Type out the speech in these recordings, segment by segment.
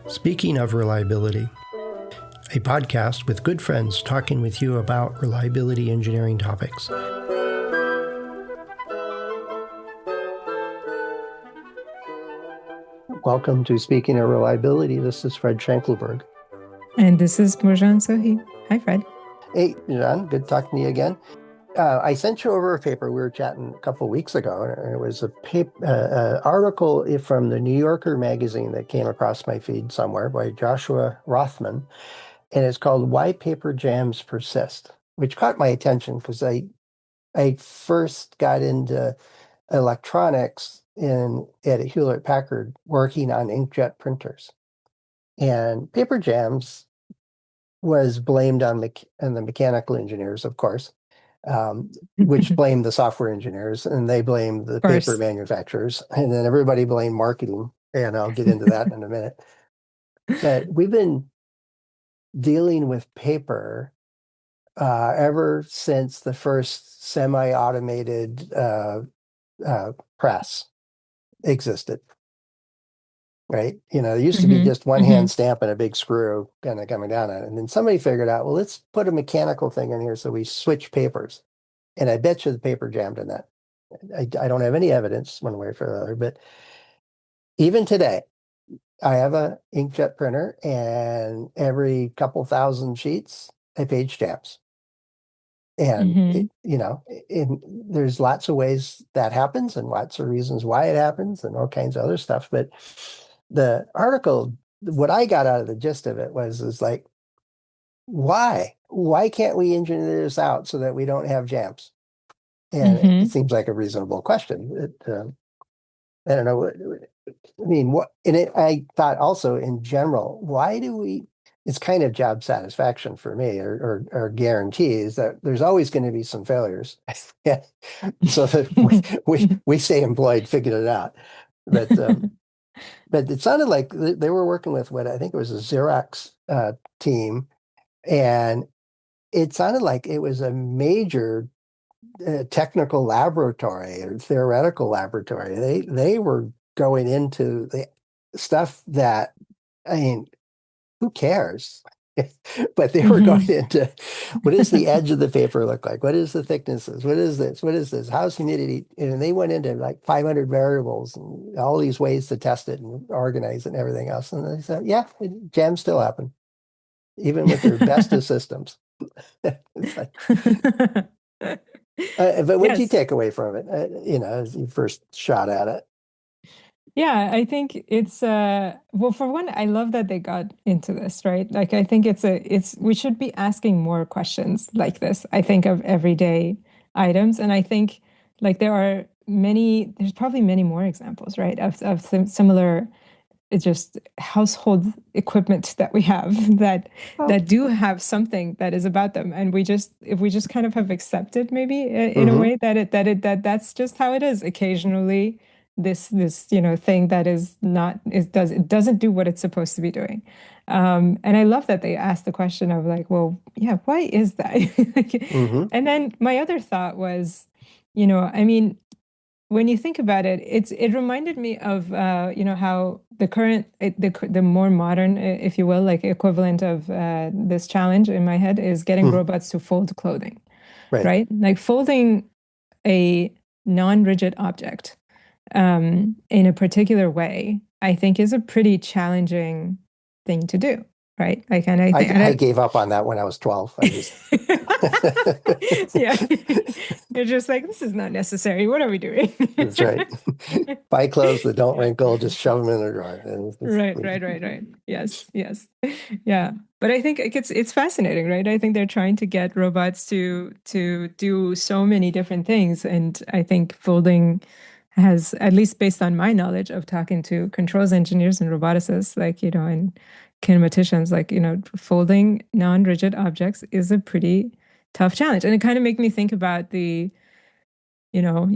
Speaking of reliability, a podcast with good friends talking with you about reliability engineering topics. Welcome to Speaking of Reliability. This is Fred Schenkelberg. And this is Mojan Sohi. Hi, Fred. Hey, John. Good talking to you again. I sent you over a paper. We were chatting a couple of weeks ago, and it was a article from the New Yorker magazine that came across my feed somewhere by Joshua Rothman, and it's called "Why Paper Jams Persist," which caught my attention because I first got into electronics at Hewlett-Packard working on inkjet printers, and paper jams was blamed on the mechanical engineers, of course. Which blamed the software engineers, and they blamed the paper manufacturers, and then everybody blamed marketing, and I'll get into that in a minute. But we've been dealing with paper ever since the first semi-automated press existed, right? There used to be just one hand stamp and a big screw kind of coming down on it. And then somebody figured out, well, let's put a mechanical thing in here so we switch papers. And I bet you the paper jammed in that. I don't have any evidence one way or the other, but even today, I have an inkjet printer, and every couple thousand sheets, I page jams. And, there's lots of ways that happens and lots of reasons why it happens and all kinds of other stuff. But the article, what I got out of the gist of it is like, why can't we engineer this out so that we don't have jams? And it seems like a reasonable question. I don't know. I mean, I thought also in general, why do we? It's kind of job satisfaction for me, or guarantees that there's always going to be some failures. So that we stay employed, figured it out. But it sounded like they were working with what I think it was a Xerox team, and it sounded like it was a major technical laboratory or theoretical laboratory. They were going into the stuff that, I mean, who cares? But they were going into, what does the edge of the paper look like? What is the thicknesses? What is this? What is this? How's humidity? And they went into like 500 variables and all these ways to test it and organize it and everything else. And they said, yeah, jams still happen, even with their best of systems. But what did you take away from it, as you first shot at it? Yeah, I think it's, well, for one, I love that they got into this, right? Like, I think we should be asking more questions like this, I think, of everyday items. And I think like there's probably many more examples, right? Of similar, it's just household equipment that we have that do have something that is about them, and if we just kind of have accepted maybe in a way that's just how it is. Occasionally, this thing that it doesn't do what it's supposed to be doing, and I love that they asked the question of like, well, yeah, why is that? And then my other thought was, I mean, when you think about it, it reminded me of how the current the more modern, if you will, like equivalent of this challenge in my head is getting robots to fold clothing, right? Like folding a non-rigid object in a particular way, I think is a pretty challenging thing to do. Right. I gave up on that when I was 12. Yeah. You're just like, this is not necessary. What are we doing? That's right. Buy clothes that don't wrinkle, just shove them in the drawer. Right. Yes. Yeah. But I think it's fascinating, right? I think they're trying to get robots to do so many different things. And I think folding has, at least based on my knowledge of talking to controls engineers and roboticists, like, and kinematicians, like, folding non-rigid objects is a pretty tough challenge. And it kind of made me think about you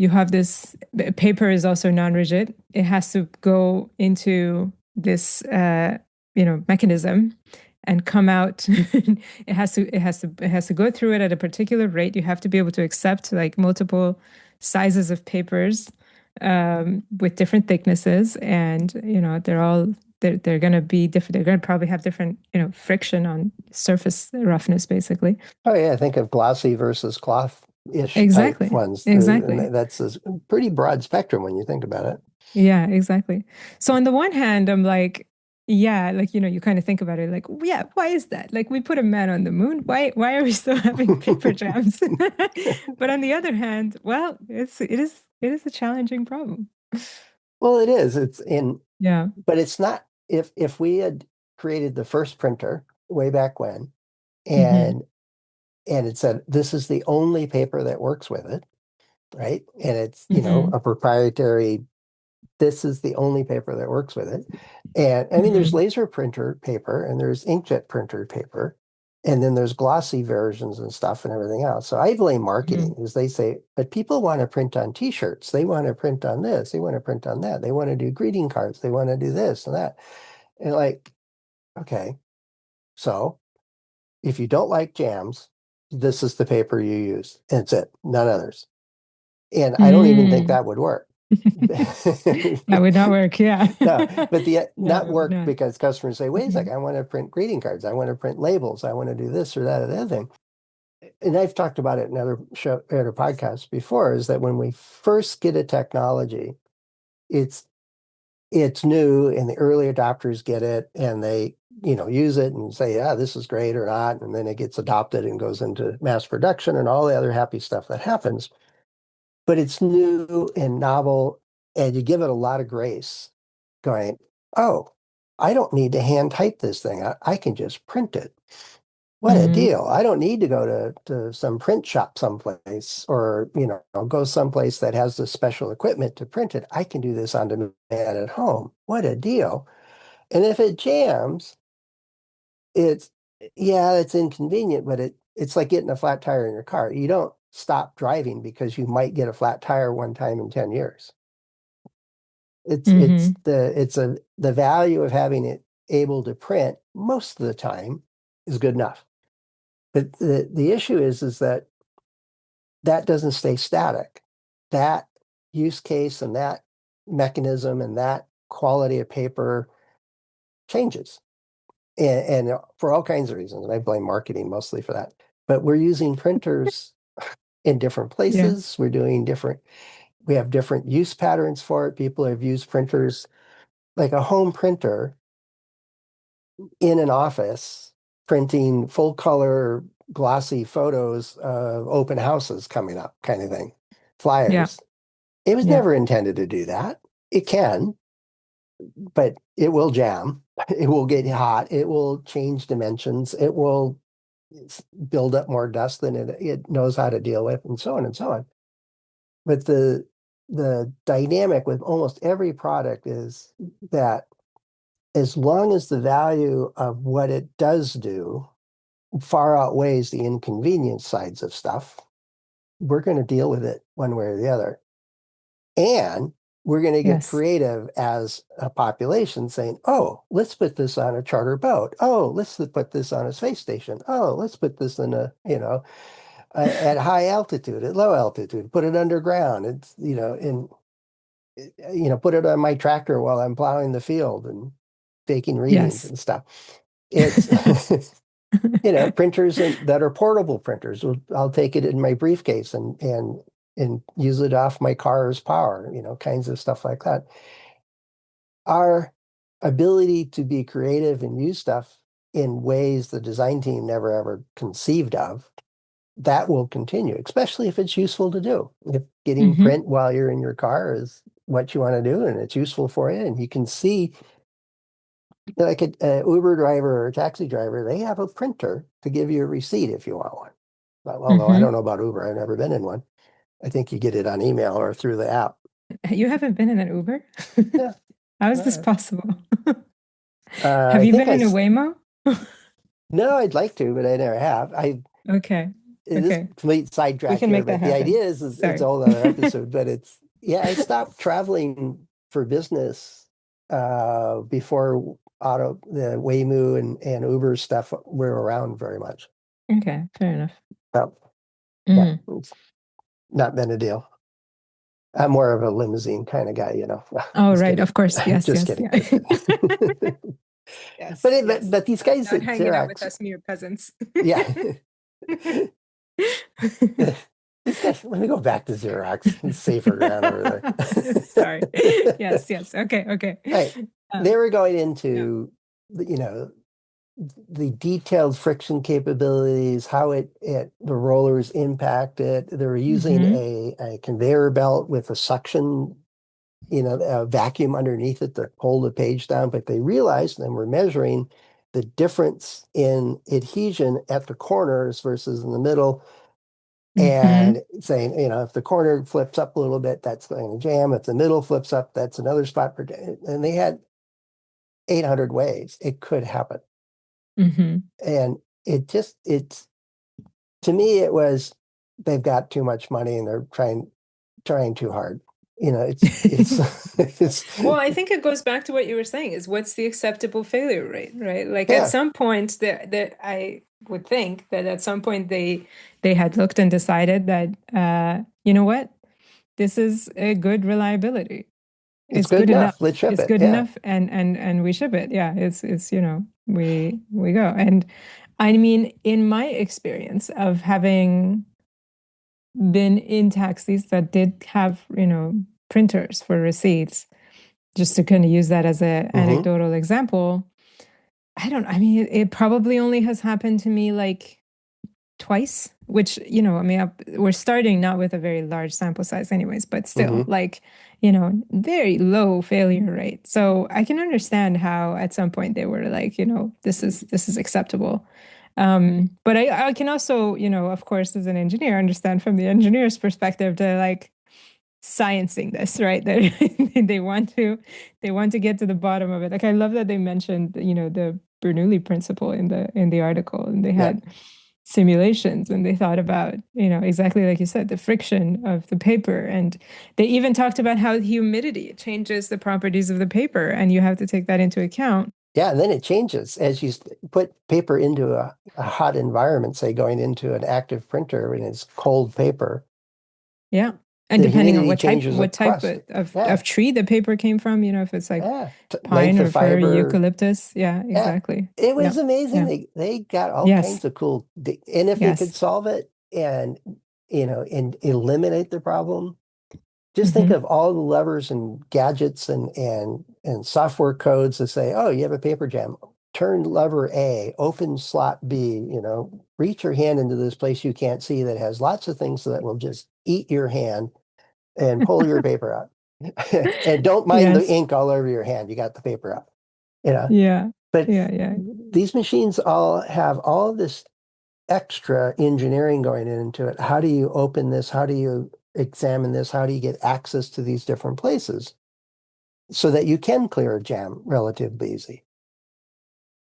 have this paper is also non-rigid. It has to go into this, mechanism and come out. It has to go through it at a particular rate. You have to be able to accept like multiple sizes of papers with different thicknesses, and they're going to be different. They're going to probably have different friction on surface roughness, basically. Oh yeah, think of glossy versus cloth-ish type Exactly. ones. Exactly. That's a pretty broad spectrum when you think about it. Yeah, exactly. So on the one hand, I'm like, yeah, like you kind of think about it, like, yeah, why is that? Like, we put a man on the moon. Why are we still having paper jams? But on the other hand, well, it is a challenging problem. Well, it is. It's in, Yeah. but it's not. If we had created the first printer way back when, Hmm. and it said this is the only paper that works with it, right? And it's, Hmm. a proprietary, this is the only paper that works with it. And I mean, there's Hmm. laser printer paper and there's inkjet printer paper. And then there's glossy versions and stuff and everything else. So I blame marketing Hmm. is they say, but people want to print on t-shirts. They want to print on this. They want to print on that. They want to do greeting cards. They want to do this and that. And like, okay, so if you don't like jams, this is the paper you use. That's it, none others. And I don't even think Mm. that would work. That would not work. Yeah. No, but the No, not it would work not. because customers say, wait a Hmm. second, I want to print greeting cards, I want to print labels, I want to do this or that or the other thing. And I've talked about it in other podcasts before, is that when we first get a technology, it's it's new and the early adopters get it and they, use it and say, yeah, this is great or not. And then it gets adopted and goes into mass production and all the other happy stuff that happens. But it's new and novel, and you give it a lot of grace, going, oh, I don't need to hand type this thing. I can just print it. What a Hmm. deal. I don't need to go to some print shop someplace or, go someplace that has the special equipment to print it. I can do this on demand at home. What a deal. And if it jams, it's, yeah, it's inconvenient, but it's like getting a flat tire in your car. You don't stop driving because you might get a flat tire one time in 10 years. Hmm. The value of having it able to print most of the time is good enough. But the issue is that that doesn't stay static. That use case and that mechanism and that quality of paper changes. And for all kinds of reasons. And I blame marketing mostly for that. But we're using printers in different Yeah. places. We have different use patterns for it. People have used printers like a home printer in an office printing full color glossy photos of open houses coming up kind of thing, Yeah. flyers. It was Yeah. never intended to do that. It can, but it will jam. It will get hot. It will change dimensions. It will build up more dust than it knows how to deal with, and so on and so on. But the dynamic with almost every product is that as long as the value of what it does do far outweighs the inconvenience sides of stuff, we're going to deal with it one way or the other. And we're going to get Yes. creative as a population saying, oh, let's put this on a charter boat. Oh, let's put this on a space station. Oh, let's put this in at high altitude, at low altitude, put it underground. It's, put it on my tractor while I'm plowing the field and taking readings Yes. and stuff. It's printers that are portable printers. I'll take it in my briefcase and use it off my car's power, kinds of stuff like that. Our ability to be creative and use stuff in ways the design team never ever conceived of, that will continue, especially if it's useful to do. If getting Hmm. print while you're in your car is what you want to do and it's useful for you, and you can see like a Uber driver or a taxi driver, they have a printer to give you a receipt if you want one. Although I don't Hmm. know about Uber, I've never been in one. I think you get it on email or through the app. You haven't been in an Uber? Yeah. How is this Uh, possible? Have I you think been in a Waymo? no, I'd like to, but I never have. Okay. It is Okay. complete We sidetrack can here, make that but the happen. idea is it's a Sorry. whole other episode. But yeah, I stopped traveling for business before the Waymo and Uber stuff were around very much. Okay, fair enough. So yeah, Mm. it's not been a deal. I'm more of a limousine kind of guy, you know. Oh, Just right. kidding. Of course. Yes, Just yes, kidding. yeah. Just kidding. Yes, yes. But these guys Not at hanging out with Xerox, us mere peasants. yeah. These guys, let me go back to Xerox. It's safer ground over Sorry. there. Yes, yes. Okay, okay. Right. They Um, were going yeah. into, you know, the detailed friction capabilities, how the rollers impact it. They were using Hmm. a conveyor belt with a suction, a vacuum underneath it to pull the page down. But they realized and were measuring the difference in adhesion at the corners versus in the middle, Hmm. and saying, if the corner flips up a little bit, that's going to jam. If the middle flips up, that's another spot for jam. And they had 800 ways it could happen. Hmm. And it's to me, it was they've got too much money and they're trying too hard. It's it's Well, I think it goes back to what you were saying is what's the acceptable failure rate, right? Like at yeah, some point that I would think that at some point they had looked and decided that you know what? This is a good reliability. it's It's good good enough. enough. Let's ship It's it. good Yeah. enough and we ship it. Yeah, it's we go. And I mean, in my experience of having been in taxis that did have, printers for receipts, just to kind of use that as an Hmm. anecdotal example, I mean, it probably only has happened to me like twice, which, I mean, we're starting not with a very large sample size, anyways, but still, Hmm. like, very low failure rate. So I can understand how at some point they were like, this is acceptable. But I can also, of course, as an engineer, understand from the engineer's perspective to like sciencing this, right? They want to get to the bottom of it. Like I love that they mentioned, the Bernoulli principle in the article, and they Yeah. had simulations and they thought about, exactly like you said, the friction of the paper. And they even talked about how humidity changes the properties of the paper, and you have to take that into account. Yeah. And then it changes as you put paper into a hot environment, say going into an active printer and it's cold paper, Yeah. And the depending on humidity what type changes the what type crust. of Yeah. tree the paper came from, if it's like Yeah. pine Length or of fir, fiber. eucalyptus. Yeah, Yeah. exactly. It Yeah. was amazing. Yeah. They got all Yes. kinds of cool, and if they could Yes. solve it and eliminate the problem, just think Hmm. of all the levers and gadgets and software codes that say, oh, you have a paper jam. Turn lever A, open slot B, reach your hand into this place you can't see that has lots of things that will just eat your hand and pull your paper out. And don't mind the Yes. ink all over your hand. You got the paper out, you know. Yeah. But Yeah. Yeah. these machines all have all this extra engineering going into it. How do you open this? How do you examine this? How do you get access to these different places so that you can clear a jam relatively easy,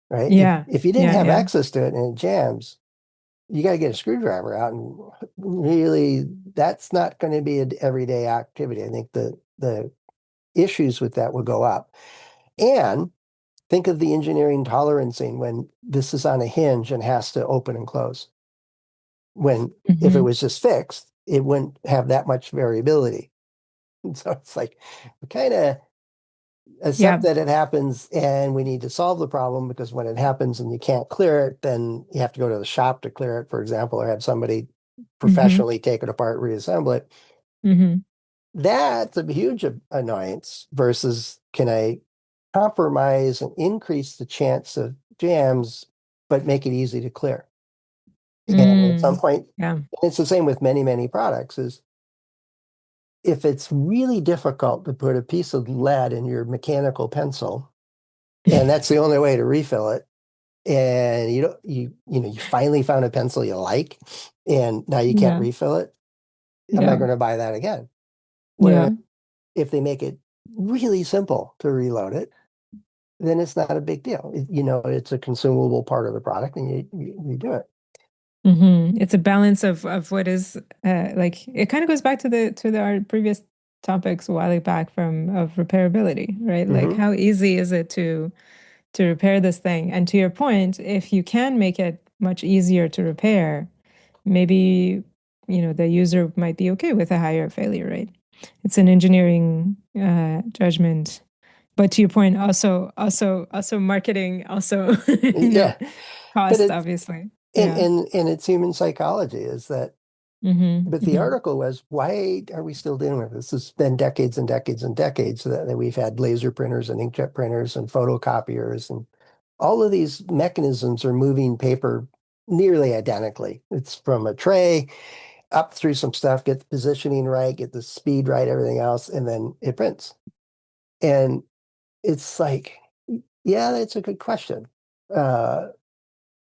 right? If Yeah. if you didn't Yeah. have Yeah. access to it and it jams, you got to get a screwdriver out, and really that's not going to be an everyday activity. I think the issues with that will go up. And think of the engineering tolerancing when this is on a hinge and has to open and close. When if it Hmm. was just fixed, it wouldn't have that much variability. So it's like we kind of accept Yeah. that it happens and we need to solve the problem, because when it happens and you can't clear it, then you have to go to the shop to clear it, for example, or have somebody Hmm. professionally take it apart, reassemble it. Hmm. That's a huge annoyance versus, can I compromise and increase the chance of jams, but make it easy to clear? And at some Mm. point, Yeah. it's the same with many, many products, is if it's really difficult to put a piece of lead in your mechanical pencil, and that's the only way to refill it, and you finally found a pencil you like, and now you can't Yeah. refill it, am I Yeah. going to buy that again? Whereas Yeah. if they make it really simple to reload it, then it's not a big deal. It's a consumable part of the product, and you do it. It's a balance of what is like it kind of goes back to our previous topics a while back from of repairability, right? Like Hmm. how easy is it to repair this thing? And to your point, if you can make it much easier to repair, maybe the user might be okay with a higher failure rate. It's an engineering judgment. But to your point, also marketing, also, Yeah, but cost, it's obviously. and Yeah. and and it's human psychology is that. But the Hmm. article was, why are we still dealing with this? It's been decades and decades and decades that we've had laser printers and inkjet printers and photocopiers, and all of these mechanisms are moving paper nearly identically. It's from a tray up through some stuff, get the positioning right, get the speed right, everything else, and then it prints. And it's like, yeah, that's a good question. Uh,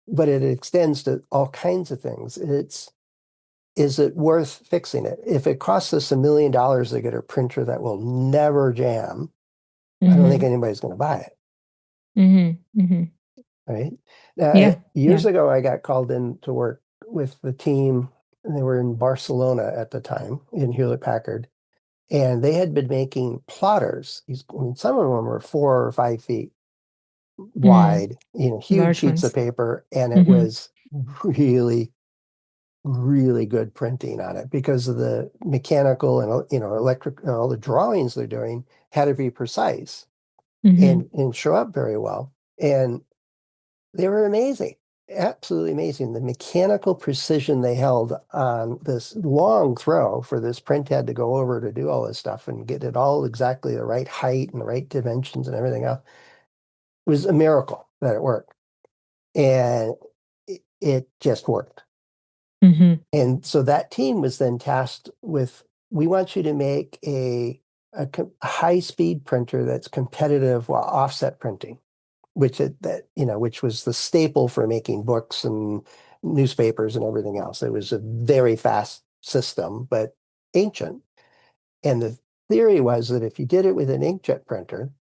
but it extends to all kinds of things. Is it worth fixing it? If it costs us $1 million to get a printer that will never jam, I don't think Hmm. anybody's going to buy it, Hmm. right? Yeah. Years Yeah. ago, I got called in to work with the team, and they were in Barcelona at the time in Hewlett Packard, and they had been making plotters. I mean, some of them were 4 or 5 feet Mm. wide, huge Large sheets of ones. paper, and it Hmm. was really really good printing on it because of the mechanical and electric, all the drawings they're doing had to be precise Hmm. and show up very well. And they were amazing, absolutely amazing. The mechanical precision they held on this long throw for this print head to go over to do all this stuff and get it all exactly the right height and the right dimensions and everything else was a miracle that it worked. And it just worked. Hmm. And so that team was then tasked with, we want you to make a high-speed printer that's competitive while offset printing, which was the staple for making books and newspapers and everything else. It was a very fast system, but ancient. And the theory was that if you did it with an inkjet printer,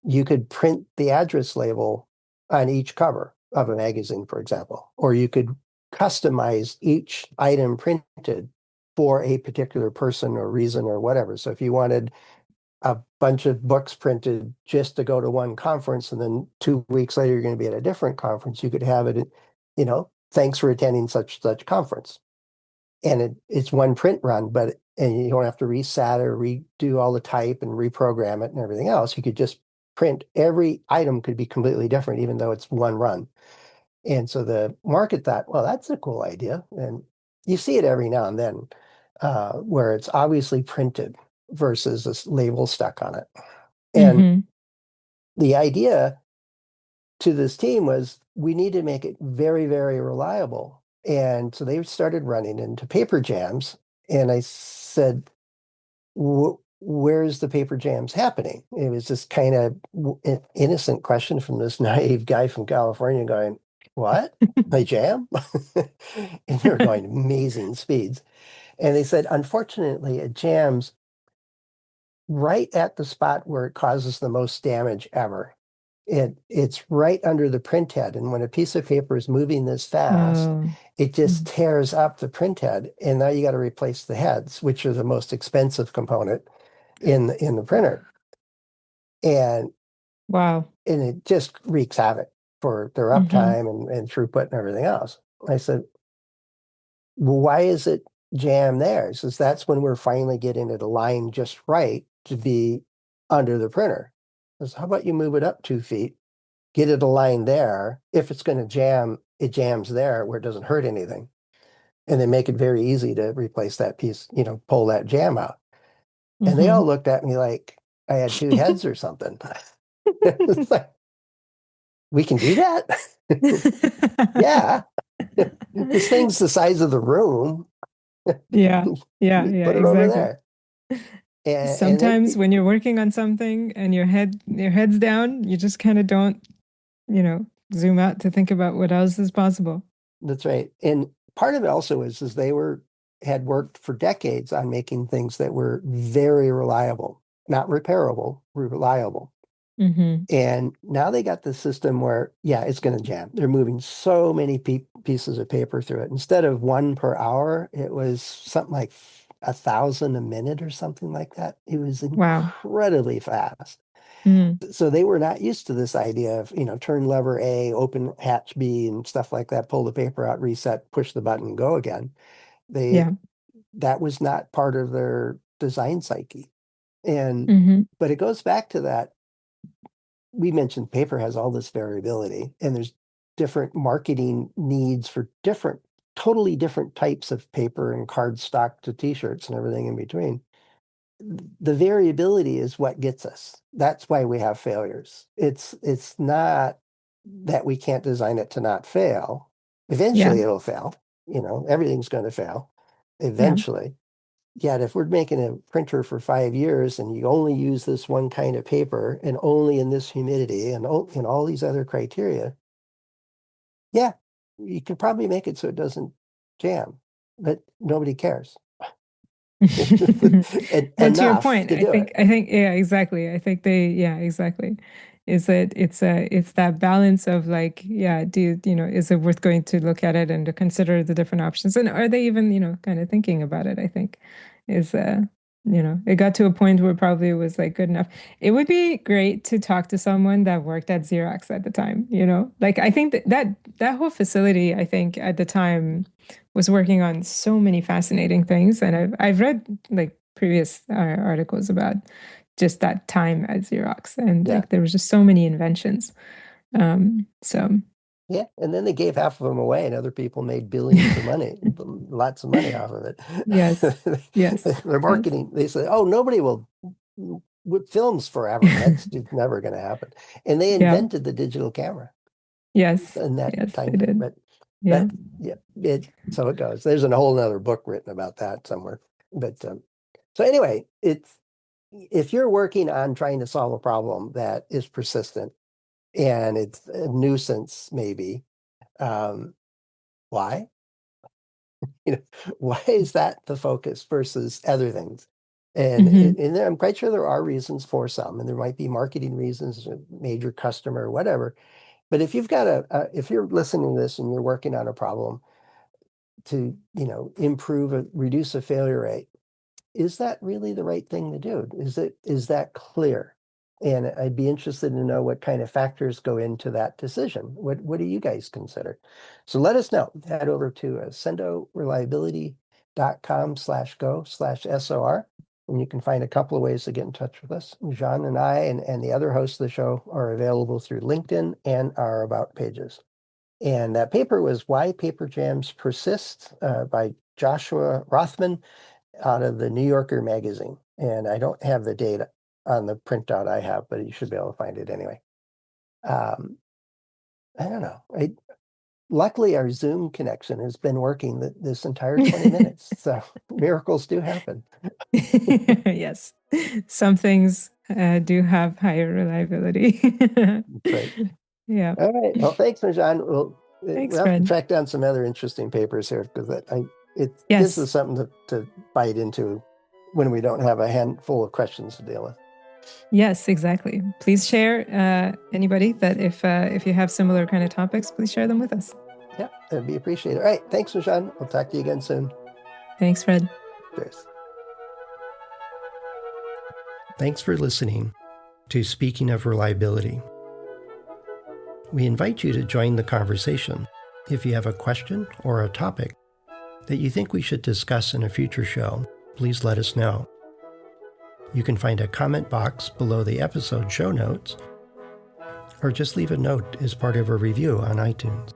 you could print the address label on each cover of a magazine, for example, or you could customize each item printed for a particular person or reason or whatever. So if you wanted a bunch of books printed just to go to one conference and then 2 weeks later you're going to be at a different conference, you could have it, thanks for attending such conference. And it's one print run, and you don't have to reset or redo all the type and reprogram it and everything else. You could just print every item could be completely different, even though it's one run. And so the market thought, well, that's a cool idea. And you see it every now and then, where it's obviously printed versus this label stuck on it. And Hmm. the idea to this team was we need to make it very, very reliable. And so they started running into paper jams. And I said, where's the paper jams happening? It was this kind of innocent question from this naive guy from California going, what? They jam? And they were going amazing speeds. And they said, unfortunately, it jams right at the spot where it causes the most damage ever. It's right under the print head. And when a piece of paper is moving this fast, Oh. it just Mm. tears up the print head. And now you got to replace the heads, which are the most expensive component in the printer. And Wow. and it just wreaks havoc for their Hmm. uptime and throughput and everything else. I said, well, why is it jam there? He says that's when we're finally getting it aligned just right to be under the printer. I says, how about you move it up 2 feet, get it aligned there. If it's going to jam, it jams there where it doesn't hurt anything. And then make it very easy to replace that piece, pull that jam out. And they all Hmm. looked at me like I had two heads or something. It's like, we can do that? Yeah. This thing's the size of the room. Yeah. Yeah. Just Yeah. put it over Exactly. there. And Sometimes when you're working on something and your head's down, you just kind of don't, zoom out to think about what else is possible. that's right. And part of it also is they had worked for decades on making things that were very reliable, not repairable, reliable. Hmm. And now they got the system where, yeah, it's going to jam. They're moving so many pieces of paper through it. Instead of one per hour, it was something like 1,000 a minute or something like that. It was Wow. incredibly fast. Mm. So they were not used to this idea of, turn lever A, open hatch B and stuff like that, pull the paper out, reset, push the button, go again. They Yeah. That was not part of their design psyche. And Hmm. but it goes back to that. We mentioned paper has all this variability, and there's different marketing needs for totally different types of paper and cardstock to t-shirts and everything in between. The variability is what gets us. That's why we have failures. It's not that we can't design it to not fail. Yeah. Eventually it'll fail. Everything's going to fail Yeah. eventually. Yet if we're making a printer for 5 years and you only use this one kind of paper and only in this humidity and in all these other criteria, yeah, you could probably make it so it doesn't jam, but nobody cares Well, to your enough point, to do it. I think, yeah, exactly. I think yeah, exactly. Is that it's that balance of like, yeah, is it worth going to look at it and to consider the different options? And are they even, kind of thinking about it? I think is, it got to a point where probably it was like good enough. It would be great to talk to someone that worked at Xerox at the time, Like I think that whole facility, I think at the time was working on so many fascinating things, and I've read like previous articles about just that time at Xerox, and Yeah. like there was just so many inventions. So Yeah, and then they gave half of them away, and other people made billions of money, lots of money off of yes, it. yes, Their yes, marketing, they say, "Oh, nobody will whip films forever." That's just never going to happen. And they yeah, invented the digital camera yes, in that yes, they time frame. did. But Yeah. but yeah, so it goes. There's a whole other book written about that somewhere. But so anyway, if you're working on trying to solve a problem that is persistent and it's a nuisance, maybe. Um, why? You know, why is that the focus versus other things? And, Hmm. I'm quite sure there are reasons for some, and there might be marketing reasons, a major customer, whatever. But if you've got if you're listening to this and you're working on a problem to, reduce a failure rate, is that really the right thing to do? Is that clear? And I'd be interested to know what kind of factors go into that decision. What do you guys consider? So let us know. Head over to sendoreliability.com/go/SOR, and you can find a couple of ways to get in touch with us. Jean and I and the other hosts of the show are available through LinkedIn and our About pages. And that paper was Why Paper Jams Persist by Joshua Rothman out of the New Yorker magazine. And I don't have the date on the printout I have, but you should be able to find it anyway. Um, I don't know. Luckily, our Zoom connection has been working this entire 20 minutes. So miracles do happen. Yes, some things do have higher reliability. That's right. Yeah. All right. Well, thanks, Mojan. We'll Thanks, have to Fred. track down some other interesting papers here because it gives us Yes. something to bite into when we don't have a handful of questions to deal with. Yes, exactly. Please share anybody that if you have similar kind of topics, please share them with us. Yeah, that'd be appreciated. All right. Thanks, Mojan. We'll talk to you again soon. Thanks, Fred. Cheers. Thanks for listening to Speaking of Reliability. We invite you to join the conversation. If you have a question or a topic that you think we should discuss in a future show, please let us know. You can find a comment box below the episode show notes, or just leave a note as part of a review on iTunes.